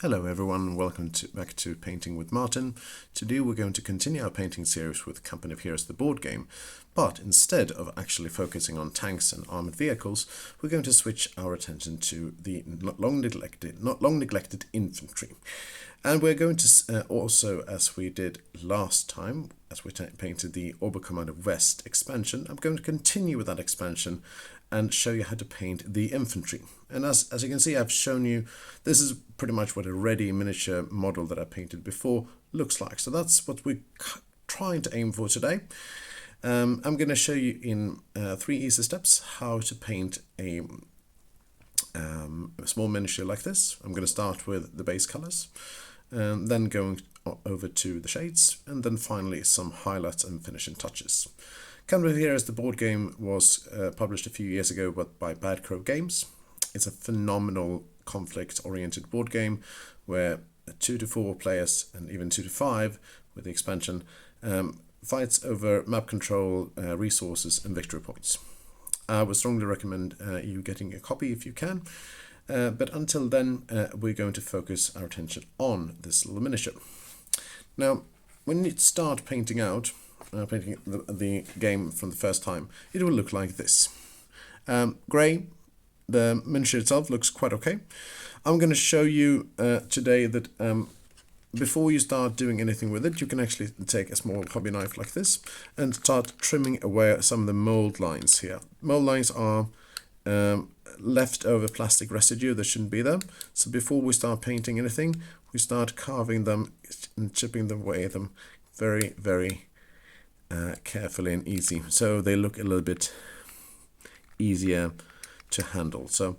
Hello everyone, welcome back to Painting with Martin. Today we're going to continue our painting series with Company of Heroes, the board game, but instead of actually focusing on tanks and armored vehicles, we're going to switch our attention to the not long neglected infantry. And we're going to also, as we did last time, as we painted the Oberkommando West expansion, I'm going to continue with that expansion and show you how to paint the infantry. And as you can see, I've shown you, this is pretty much what a ready miniature model that I painted before looks like. So that's what we're trying to aim for today. I'm going to show you in 3 easy steps how to paint a small miniature like this. I'm going to start with the base colors, then going over to the shades, and then finally some highlights and finishing touches. Company of Heroes, the board game, was published a few years ago by Bad Crow Games. It's a phenomenal conflict-oriented board game where 2 to 4 players and even 2 to 5 with the expansion fights over map control, resources and victory points. I would strongly recommend you getting a copy if you can, but until then we're going to focus our attention on this little miniature. Now, when you start painting the game from the first time, it will look like this. Grey, the miniature itself looks quite okay. I'm going to show you today that before you start doing anything with it, you can actually take a small hobby knife like this and start trimming away some of the mold lines here. Mold lines are leftover plastic residue that shouldn't be there. So before we start painting anything, we start carving them and chipping away them very, very carefully and easy, so they look a little bit easier to handle. So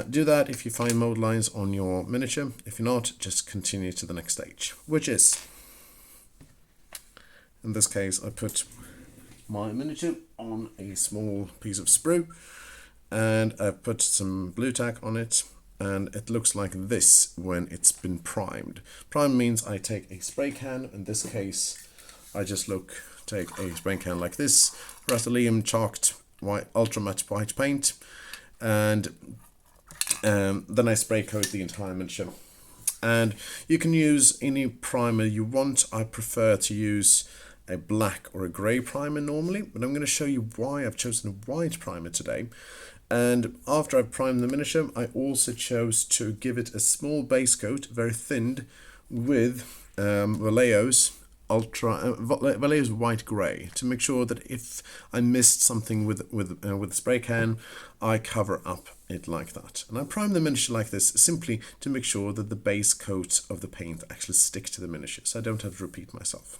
do that if you find mold lines on your miniature. If you're not, just continue to the next stage, which is, in this case, I put my miniature on a small piece of sprue and I've put some blue tack on it, and it looks like this when it's been primed. Prime means I take a spray can. In this case, I just take a spray can like this, Rust-Oleum chalked white, ultra matte white paint, and then I spray coat the entire miniature. And you can use any primer you want. I prefer to use a black or a grey primer normally, but I'm going to show you why I've chosen a white primer today. And after I've primed the miniature, I also chose to give it a small base coat, very thin, with Vallejo's white grey, to make sure that if I missed something with the spray can, I cover up it like that. And I prime the miniature like this simply to make sure that the base coat of the paint actually sticks to the miniature, so I don't have to repeat myself.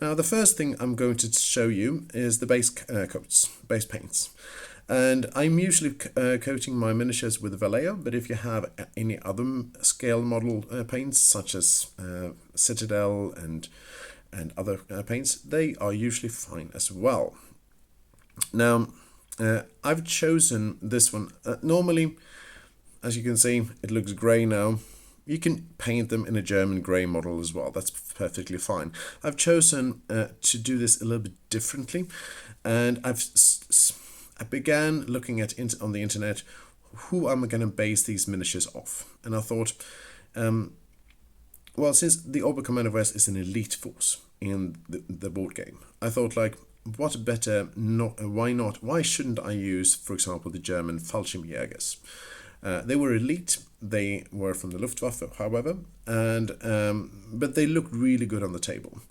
Now, the first thing I'm going to show you is the base paints. And I'm usually coating my miniatures with Vallejo, but if you have any other scale model paints, such as Citadel and other paints, they are usually fine as well. Now, I've chosen this one. Normally, as you can see, it looks grey now. You can paint them in a German grey model as well. That's perfectly fine. I've chosen to do this a little bit differently, and I began looking at on the internet who I'm going to base these miniatures off, and I thought, well, since the Oberkommando West is an elite force in the board game, I thought, like, what better? Why shouldn't I use, for example, the German Fallschirmjägers? They were elite. They were from the Luftwaffe, however, and but they looked really good on the table.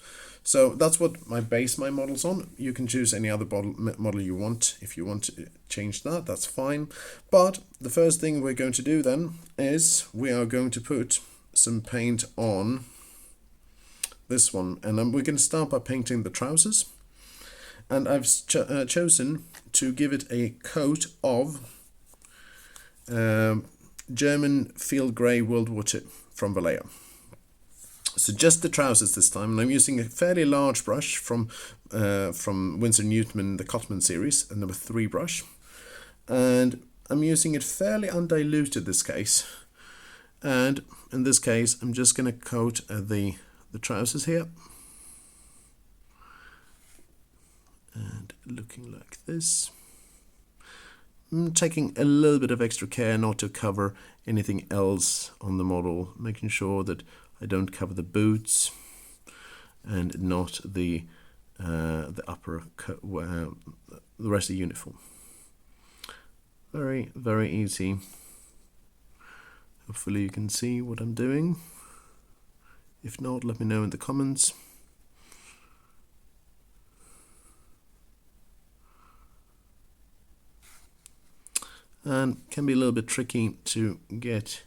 So that's what I base my models on. You can choose any other model you want. If you want to change that, that's fine. But the first thing we're going to do then is we are going to put some paint on this one. And we're going to start by painting the trousers. And I've chosen to give it a coat of German field grey World War II from Vallejo. So just the trousers this time, and I'm using a fairly large brush from Winsor Newton, the Cotman series, a number 3 brush, and I'm using it fairly undiluted this case. And in this case, I'm just going to coat the trousers here, and looking like this. taking a little bit of extra care not to cover anything else on the model, making sure that I don't cover the boots and not the upper, the rest of the uniform. Very, very easy. Hopefully you can see what I'm doing. If not, let me know in the comments. And can be a little bit tricky to get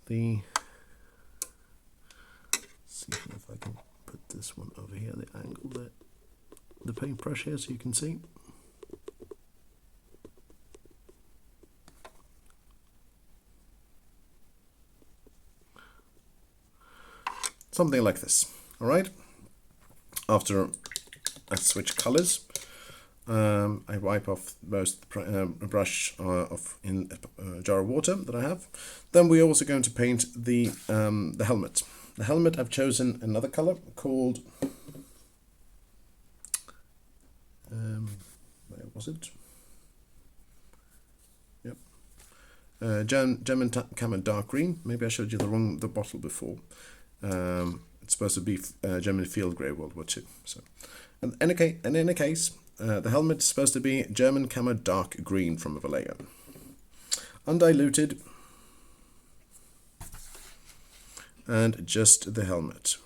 the, see if I can put this one over here, the angle there, the paintbrush here, so you can see. Something like this. All right. After I switch colors, I wipe off most brush off in a jar of water that I have. Then we're also going to paint the helmet. The helmet, I've chosen another color called where was it? Yep. German Camo dark green. Maybe I showed you the bottle before. It's supposed to be German fieldgrey World War II. So, in any case, the helmet is supposed to be German Camo dark green from Vallejo. Undiluted. And just the helmet.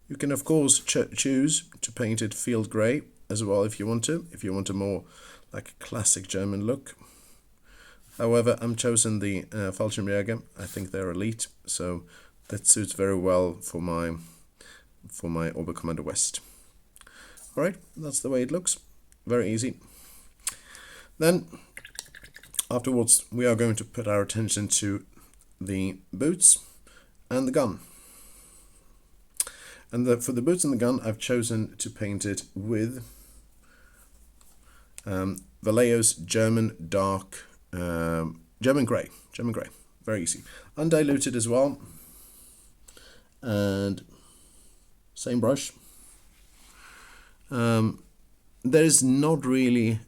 You can of course choose to paint it field grey as well if you want to. If you want a more like a classic German look. However, I'm chosen the Fallschirmjäger. I think they're elite, so that suits very well for my Oberkommando West. All right, that's the way it looks. Very easy. Then, afterwards, we are going to put our attention to the boots and the gun. And for the boots and the gun, I've chosen to paint it with Vallejo's German dark. German grey, very easy, undiluted as well, and same brush. There is not really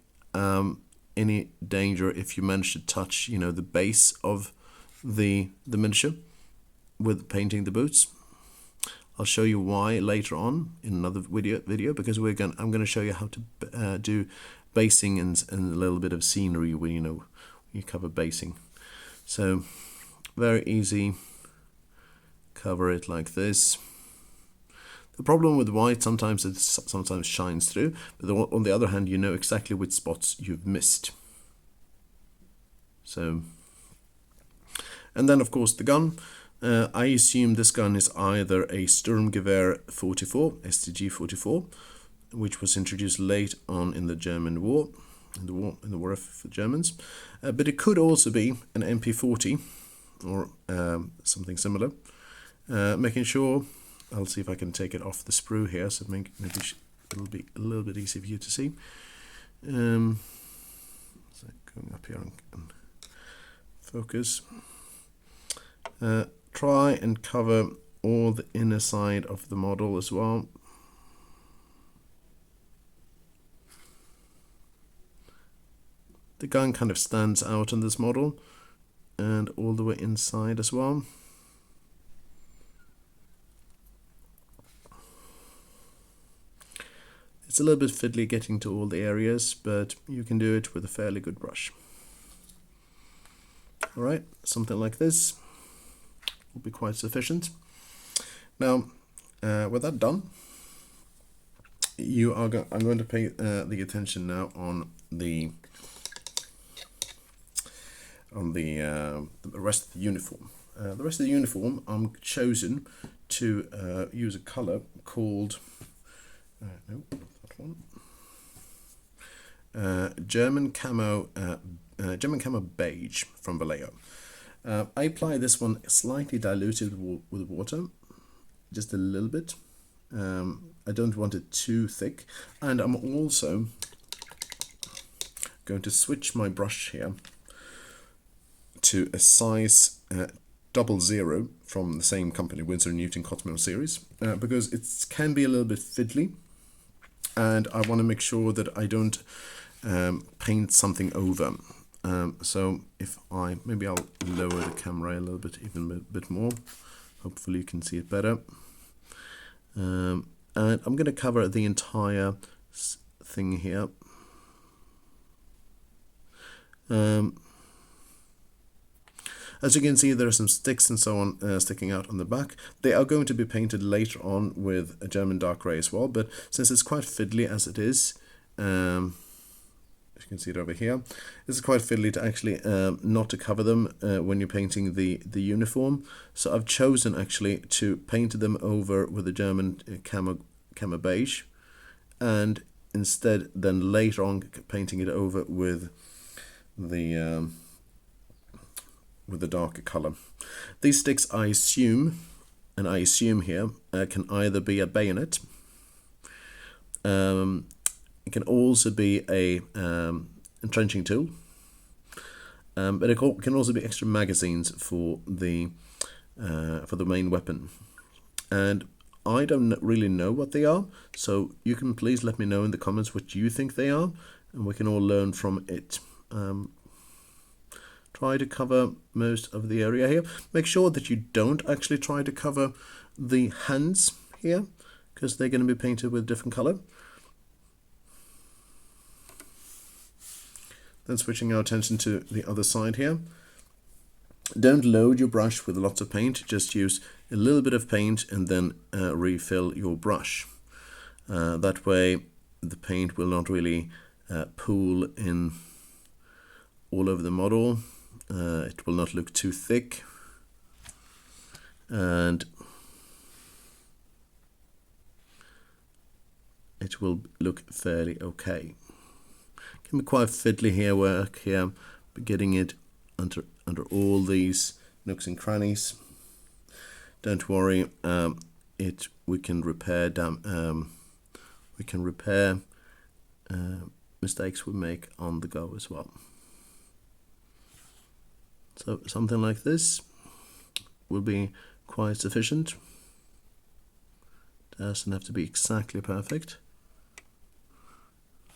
any danger if you manage to touch, the base of the miniature with painting the boots. I'll show you why later on in another video because I'm going to show you how to do basing and a little bit of scenery when you cover basing. So very easy, cover it like this. The problem with white, sometimes it shines through, but on the other hand you know exactly which spots you've missed. So, and then of course the gun. I assume this gun is either a Sturmgewehr 44, STG 44, which was introduced late on in the German war. In the war for Germans, but it could also be an MP40 or something similar. Making sure, I'll see if I can take it off the sprue here, so maybe it'll be a little bit easier for you to see. So going up here and focus. Try and cover all the inner side of the model as well. The gun kind of stands out on this model and all the way inside as well. It's a little bit fiddly getting to all the areas, but you can do it with a fairly good brush. Alright, something like this will be quite sufficient. Now, with that done, I'm going to pay the attention now on the rest of the uniform. The rest of the uniform, I'm chosen to use a color called no, not that one. German Camo Beige from Vallejo. I apply this one slightly diluted with water, just a little bit. I don't want it too thick, and I'm also going to switch my brush here to a size 00 from the same company, Winsor & Newton Cotton Mill series, because it can be a little bit fiddly and I want to make sure that I don't paint something over. So if maybe I'll lower the camera a little bit, even a bit more. Hopefully you can see it better. And I'm going to cover the entire thing here. As you can see, there are some sticks and so on sticking out on the back. They are going to be painted later on with a German dark grey as well, but since it's quite fiddly as it is, you can see it over here, it's quite fiddly to actually not to cover them when you're painting the uniform. So I've chosen actually to paint them over with the German Camo Beige, and instead then later on painting it over with the darker color. These sticks, I assume here, can either be a bayonet. It can also be a entrenching tool, but it can also be extra magazines for the main weapon. And I don't really know what they are, so you can please let me know in the comments what you think they are, and we can all learn from it. Try to cover most of the area here. Make sure that you don't actually try to cover the hands here, because they're going to be painted with different color. Then switching our attention to the other side here. Don't load your brush with lots of paint, just use a little bit of paint and then refill your brush. That way the paint will not really pool in all over the model. It will not look too thick, and it will look fairly okay. Can be quite fiddly here, work here, but getting it under all these nooks and crannies. Don't worry, we can repair mistakes we make on the go as well. So something like this will be quite sufficient. Doesn't have to be exactly perfect.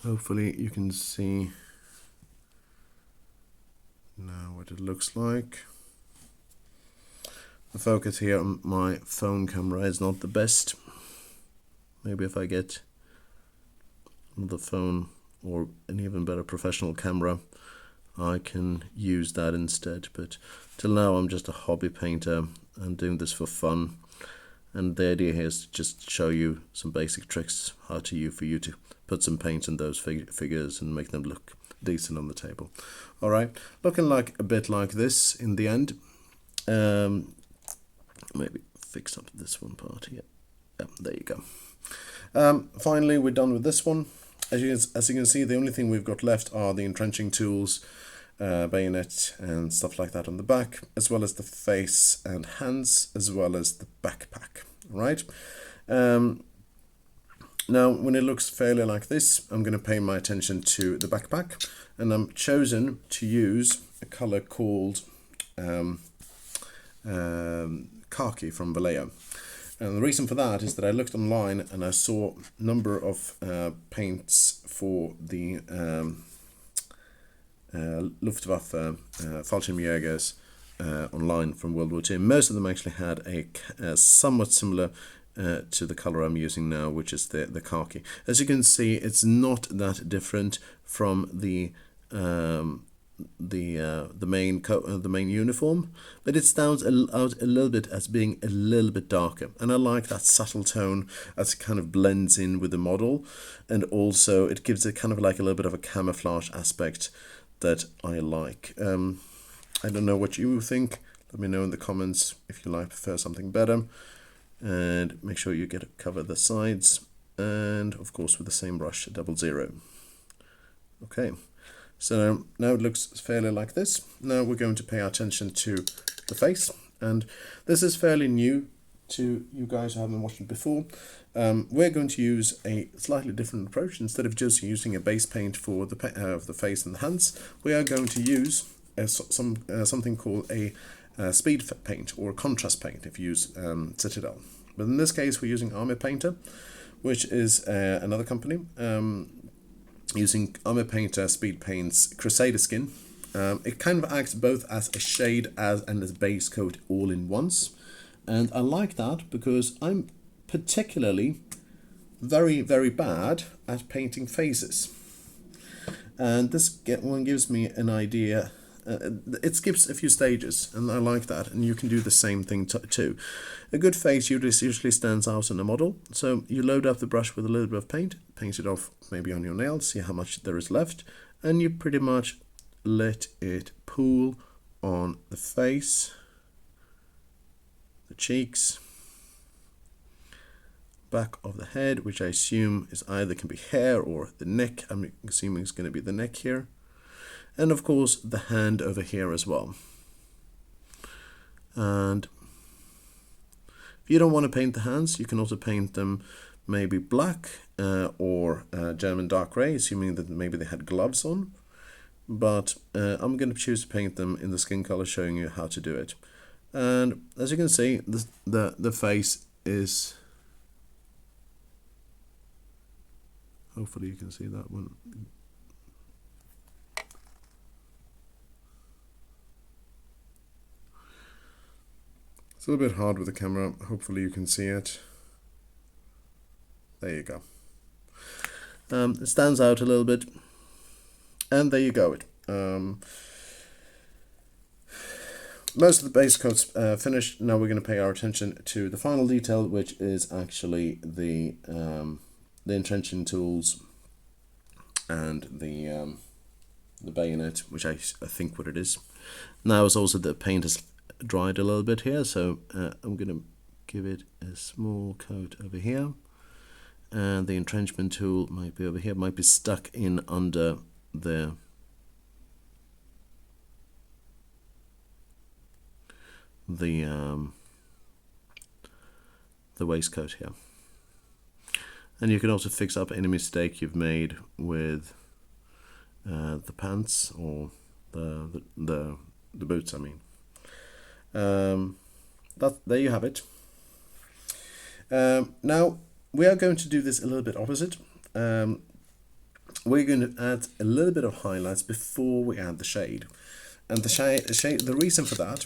Hopefully you can see now what it looks like. The focus here on my phone camera is not the best. Maybe if I get another phone or an even better professional camera, I can use that instead, but till now I'm just a hobby painter and doing this for fun, and the idea here is to just show you some basic tricks for you to put some paint in those figures and make them look decent on the table. Alright, looking like a bit like this in the end. Maybe fix up this one part here. Yeah, there you go. Finally, we're done with this one. As you can see, the only thing we've got left are the entrenching tools, bayonet and stuff like that on the back, as well as the face and hands, as well as the backpack. Right. Now, when it looks fairly like this, I'm going to pay my attention to the backpack, and I'm chosen to use a color called Khaki from Vallejo. And the reason for that is that I looked online and I saw a number of paints for the Luftwaffe Fallschirmjägers online from World War II. Most of them actually had a somewhat similar to the color I'm using now, which is the khaki. As you can see, it's not that different from the main uniform, but it stands out a little bit as being a little bit darker, and I like that subtle tone as it kind of blends in with the model, and also it gives it kind of like a little bit of a camouflage aspect that I like. I don't know what you think. Let me know in the comments if you prefer something better, and make sure you cover the sides, and of course with the same brush, 00. Okay. So now it looks fairly like this. Now we're going to pay our attention to the face, and this is fairly new to you guys who haven't watched it before. We're going to use a slightly different approach. Instead of just using a base paint for the face and the hands, we are going to use something called a speed paint or contrast paint if you use Citadel. But in this case we're using Army Painter, which is another company using Armor Painter Speed Paint's Crusader skin. It kind of acts both as a shade and as base coat all in once, and I like that because I'm particularly very, very bad at painting faces, and this one gives me an idea. It skips a few stages, and I like that, and you can do the same thing too. A good face usually stands out in a model, so you load up the brush with a little bit of paint it off maybe on your nails, see how much there is left, and you pretty much let it pool on the face, the cheeks, back of the head, which I assume is either can be hair or the neck. I'm assuming it's going to be the neck here. And of course the hand over here as well. And if you don't want to paint the hands, you can also paint them maybe black or German dark grey, assuming that maybe they had gloves on. But I'm going to choose to paint them in the skin color, showing you how to do it. And as you can see, the face is, hopefully you can see that one. It's a little bit hard with the camera, hopefully you can see it. There you go. It stands out a little bit, and there you go. Most of the base coats finished. Now we're going to pay our attention to the final detail, which is actually the entrenching tools and the bayonet, which I think what it is. Now it's also the paint is dried a little bit here, so I'm going to give it a small coat over here, and the entrenchment tool might be over here, might be stuck in under the waistcoat here. And you can also fix up any mistake you've made with the pants or the boots, I mean. There you have it. Now we are going to do this a little bit opposite. We're going to add a little bit of highlights before we add the shade. And the reason for that,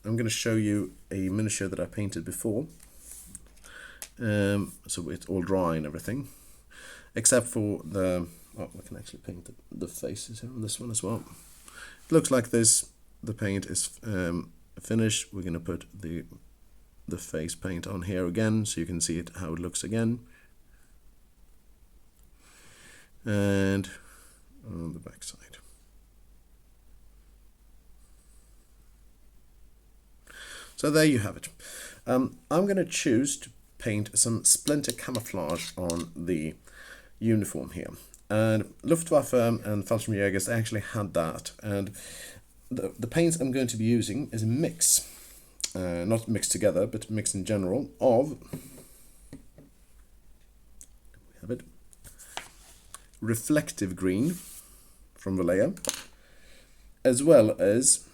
I'm going to show you a miniature that I painted before. So it's all dry and everything, except for we can actually paint the faces here on this one as well. It looks like this. The paint is finished. We're going to put the face paint on here again, so you can see it how it looks again, and on the back side. So there you have it. I'm going to choose to paint some splinter camouflage on the uniform here, and Luftwaffe and Fallschirmjägers, they actually had that, and the paints I'm going to be using is a mix, not mixed together, but mixed in general, of, we have it, reflective green from Vallejo, as well as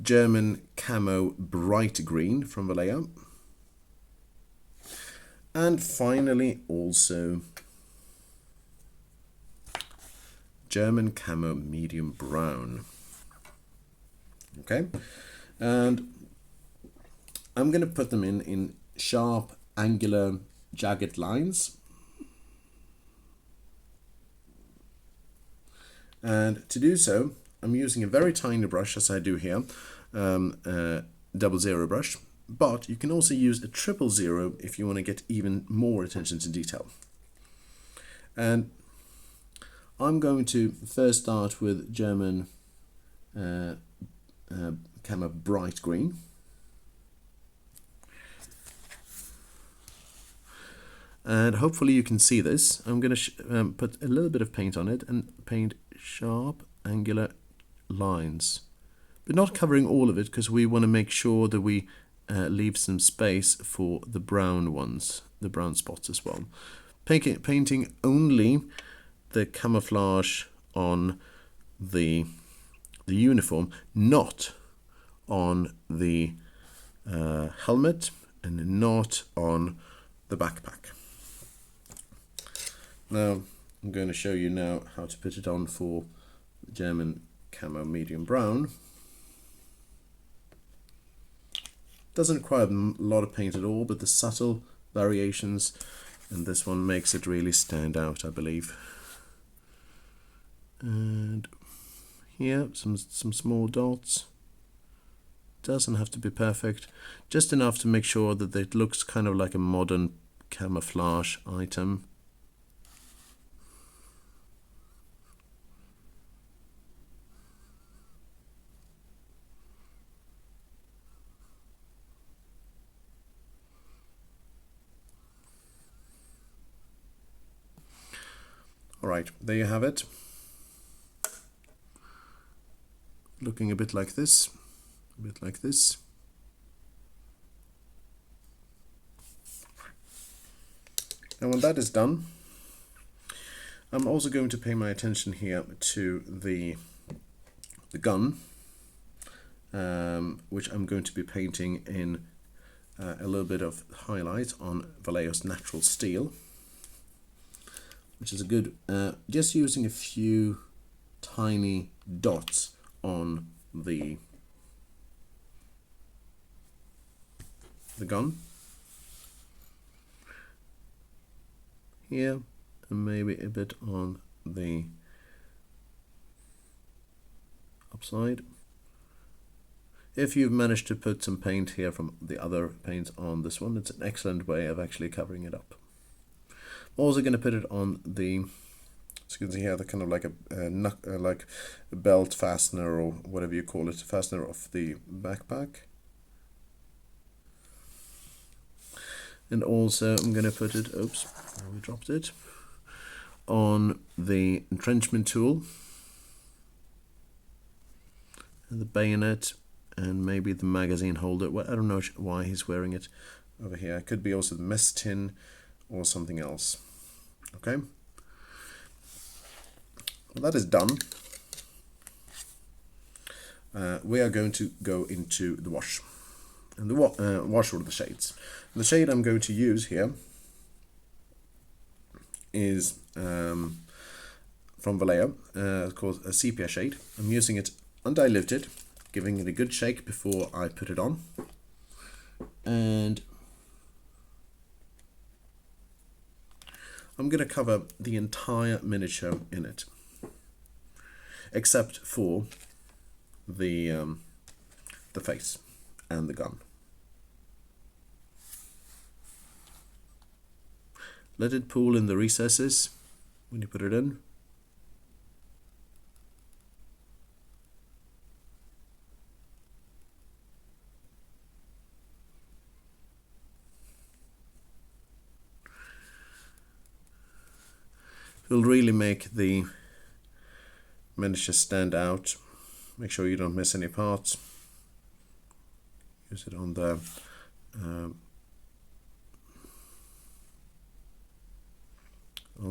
German Camo bright green from Vallejo, and finally also German Camo medium brown. Okay, and I'm going to put them in sharp, angular, jagged lines. And to do so, I'm using a very tiny brush, as I do here, 00 brush, but you can also use a 000 if you want to get even more attention to detail. And I'm going to first start with German Camo bright green. And hopefully you can see this. I'm going to put a little bit of paint on it and paint sharp, angular lines, but not covering all of it, because we want to make sure that we leave some space for the brown ones, the brown spots as well. Painting only the camouflage on the uniform, not on the helmet, and not on the backpack. Now I'm going to show you now how to put it on for the German camo medium brown. Doesn't require a lot of paint at all, but the subtle variations in this one makes it really stand out, I believe. And here some small dots. Doesn't have to be perfect, just enough to make sure that it looks kind of like a modern camouflage item. Alright, there you have it. Looking a bit like this, a bit like this. And when that is done, I'm also going to pay my attention here to the gun, which I'm going to be painting in a little bit of highlight on Vallejo's natural steel, which is a good, just using a few tiny dots on the gun here, and maybe a bit on the upside. If you've managed to put some paint here from the other paints on this one, it's an excellent way of actually covering it up. I'm also going to put it on the, so you can see here, the kind of like like a belt fastener, or whatever you call it, fastener of the backpack. And also I'm going to put it, oops, we dropped it, on the entrenchment tool, and the bayonet, and maybe the magazine holder. Well, I don't know why he's wearing it over here. It could be also the mess tin or something else. Okay, well, that is done. We are going to go into the wash, and the wash all of the shades. The shade I'm going to use here is from Vallejo, called a sepia shade. I'm using it undiluted, giving it a good shake before I put it on, and I'm going to cover the entire miniature in it, except for the face and the gun. Let it pool in the recesses when you put it in. It will really make the miniature stand out. Make sure you don't miss any parts. Use it on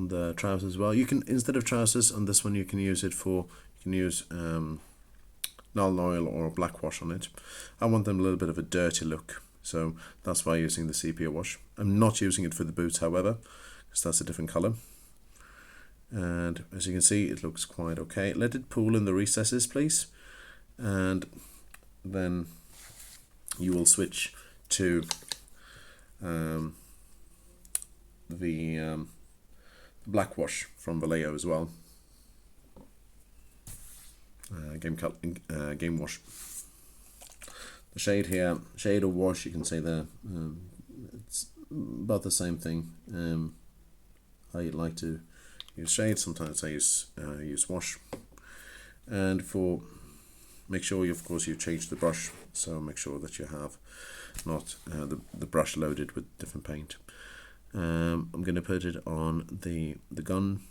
the trousers as well. You can, instead of trousers on this one, you can use it for, you can use Nuln Oil or black wash on it. I want them a little bit of a dirty look, so that's why I'm using the sepia wash. I'm not using it for the boots, however, because that's a different color. And as you can see, it looks quite okay. Let it pool in the recesses, please, and then you will switch to the black wash from Vallejo as well. Game wash. The shade here, shade or wash, you can say there. It's about the same thing. I like to use shade. Sometimes I use wash. And for, make sure you, of course, you change the brush. So make sure that you have not the brush loaded with different paint. I'm going to put it on the gun.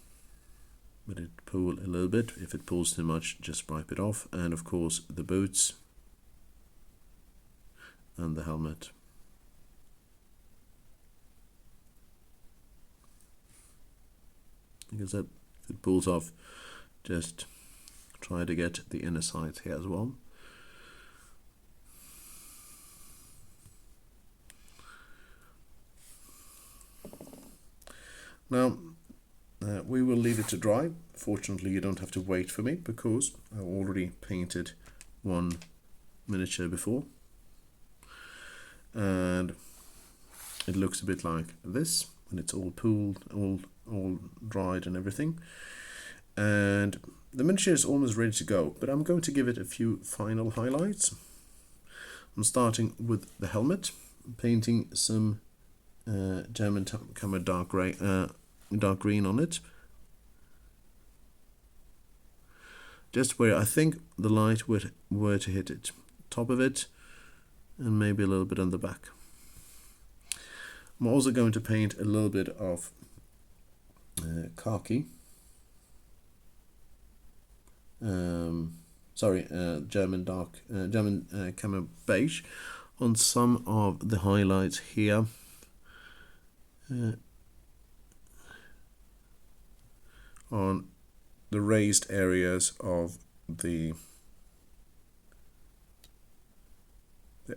Let it pool a little bit. If it pools too much, just wipe it off. And of course the boots and the helmet. Because that, if it pulls off, just try to get the inner sides here as well. Now we will leave it to dry. Fortunately, you don't have to wait for me because I already painted one miniature before, and it looks a bit like this when it's all pooled, all dried and everything. And the miniature is almost ready to go, but I'm going to give it a few final highlights. I'm starting with the helmet, painting some German Camo dark green on it, just where I think the light were to hit it, top of it, and maybe a little bit on the back. I'm also going to paint a little bit of khaki. German Camo Beige on some of the highlights here. On the raised areas of the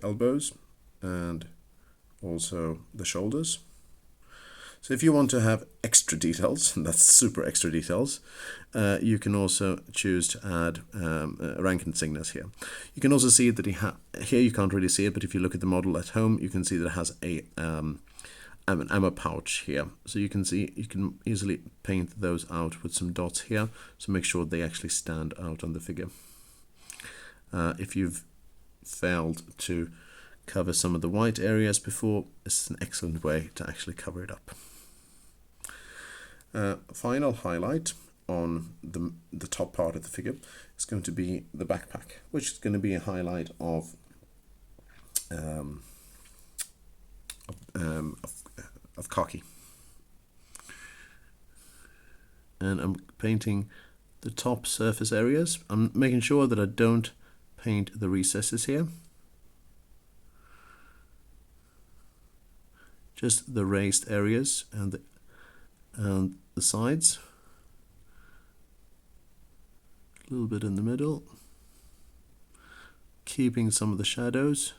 elbows and also the shoulders. So if you want to have extra details, and that's super extra details, you can also choose to add rank insignias here. You can also see that here you can't really see it, but if you look at the model at home, you can see that it has an ammo pouch here. So you can see, you can easily paint those out with some dots here, so make sure they actually stand out on the figure. If you've failed to cover some of the white areas before, this is an excellent way to actually cover it up. Final highlight on the top part of the figure is going to be the backpack, which is going to be a highlight of Khaki. And I'm painting the top surface areas. I'm making sure that I don't paint the recesses here. Just the raised areas and the sides. A little bit in the middle. Keeping some of the shadows.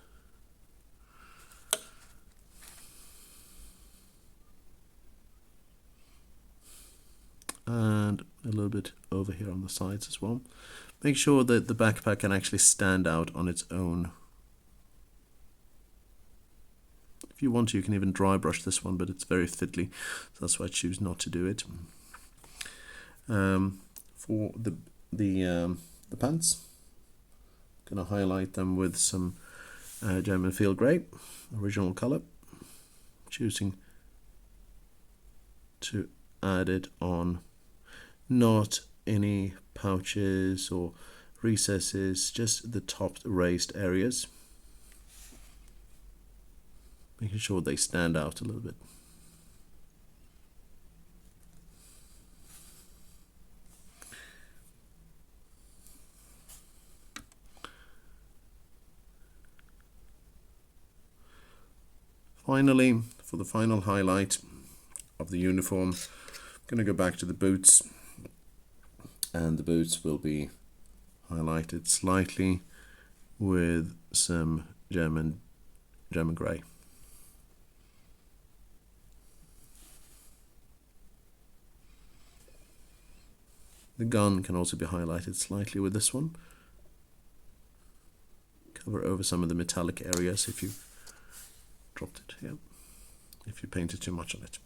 And a little bit over here on the sides as well. Make sure that the backpack can actually stand out on its own. If you want to, you can even dry brush this one, but it's very fiddly, so that's why I choose not to do it. For the pants, I'm going to highlight them with some German fieldgrey, original color, choosing to add it on not any pouches or recesses, just the top raised areas, making sure they stand out a little bit. Finally, for the final highlight of the uniform, I'm going to go back to the boots, and the boots will be highlighted slightly with some German grey. The gun can also be highlighted slightly with this one. Cover over some of the metallic areas if you dropped it here, if you painted too much on it.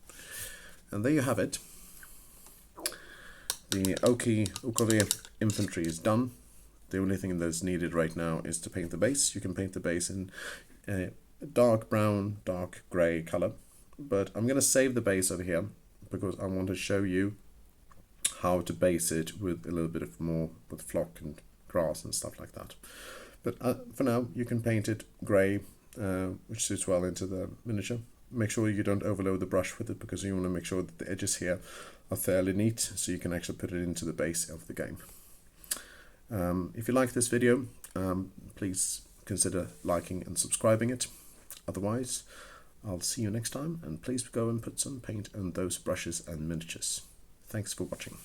And there you have it. The OKW infantry is done. The only thing that's needed right now is to paint the base. You can paint the base in a dark brown, dark grey color, but I'm going to save the base over here because I want to show you how to base it with a little bit of more with flock and grass and stuff like that. But for now, you can paint it grey, which suits well into the miniature. Make sure you don't overload the brush with it because you want to make sure that the edges here are fairly neat, so you can actually put it into the base of the game. If you like this video, please consider liking and subscribing it. Otherwise, I'll see you next time, and please go and put some paint on those brushes and miniatures. Thanks for watching.